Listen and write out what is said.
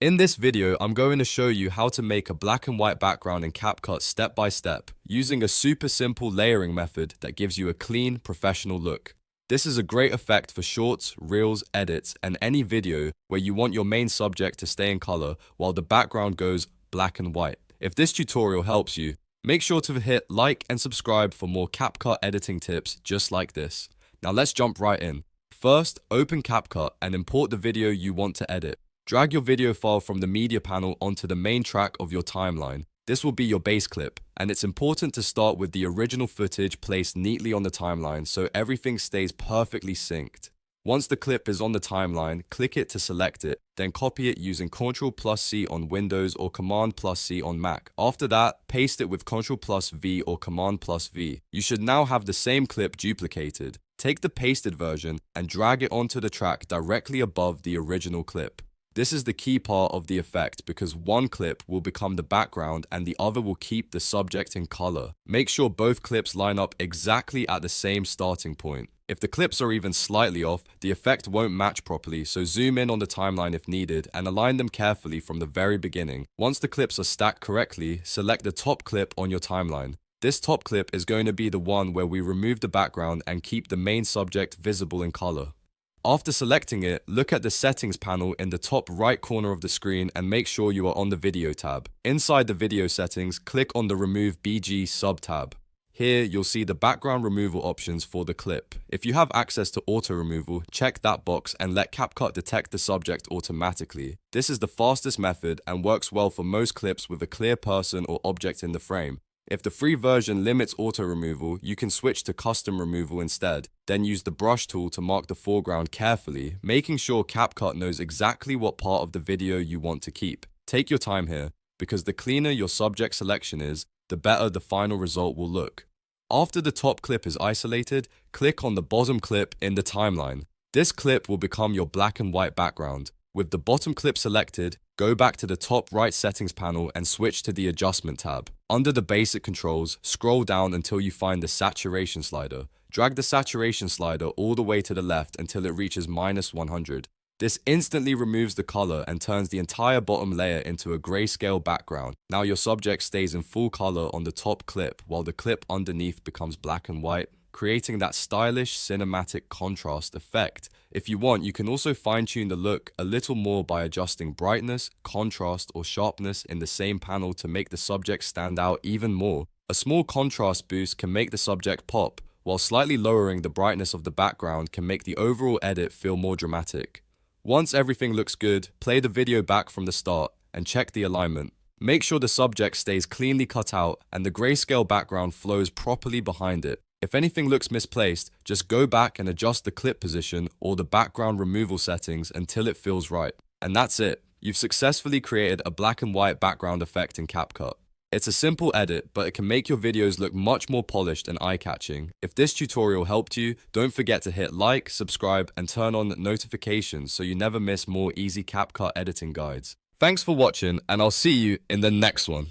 In this video, I'm going to show you how to make a black and white background in CapCut step by step, using a super simple layering method that gives you a clean, professional look. This is a great effect for shorts, reels, edits, and any video where you want your main subject to stay in color while the background goes black and white. If this tutorial helps you, make sure to hit like and subscribe for more CapCut editing tips just like this. Now let's jump right in. First, open CapCut and import the video you want to edit. Drag your video file from the media panel onto the main track of your timeline. This will be your base clip, and it's important to start with the original footage placed neatly on the timeline so everything stays perfectly synced. Once the clip is on the timeline, click it to select it, then copy it using Ctrl+C on Windows or Command+C on Mac. After that, paste it with Ctrl+V or Command+V. You should now have the same clip duplicated. Take the pasted version and drag it onto the track directly above the original clip. This is the key part of the effect because one clip will become the background and the other will keep the subject in color. Make sure both clips line up exactly at the same starting point. If the clips are even slightly off, the effect won't match properly, so zoom in on the timeline if needed and align them carefully from the very beginning. Once the clips are stacked correctly, select the top clip on your timeline. This top clip is going to be the one where we remove the background and keep the main subject visible in color. After selecting it, look at the settings panel in the top right corner of the screen and make sure you are on the video tab. Inside the video settings, click on the Remove BG sub-tab. Here, you'll see the background removal options for the clip. If you have access to auto removal, check that box and let CapCut detect the subject automatically. This is the fastest method and works well for most clips with a clear person or object in the frame. If the free version limits auto removal, you can switch to custom removal instead. Then use the brush tool to mark the foreground carefully, making sure CapCut knows exactly what part of the video you want to keep. Take your time here, because the cleaner your subject selection is, the better the final result will look. After the top clip is isolated, click on the bottom clip in the timeline. This clip will become your black and white background. With the bottom clip selected, go back to the top right settings panel and switch to the adjustment tab. Under the basic controls, scroll down until you find the saturation slider. Drag the saturation slider all the way to the left until it reaches -100. This instantly removes the color and turns the entire bottom layer into a grayscale background. Now your subject stays in full color on the top clip while the clip underneath becomes black and white, creating that stylish cinematic contrast effect. If you want, you can also fine-tune the look a little more by adjusting brightness, contrast, or sharpness in the same panel to make the subject stand out even more. A small contrast boost can make the subject pop, while slightly lowering the brightness of the background can make the overall edit feel more dramatic. Once everything looks good, play the video back from the start and check the alignment. Make sure the subject stays cleanly cut out and the grayscale background flows properly behind it. If anything looks misplaced, just go back and adjust the clip position or the background removal settings until it feels right. And that's it. You've successfully created a black and white background effect in CapCut. It's a simple edit, but it can make your videos look much more polished and eye-catching. If this tutorial helped you, don't forget to hit like, subscribe, and turn on notifications so you never miss more easy CapCut editing guides. Thanks for watching, and I'll see you in the next one.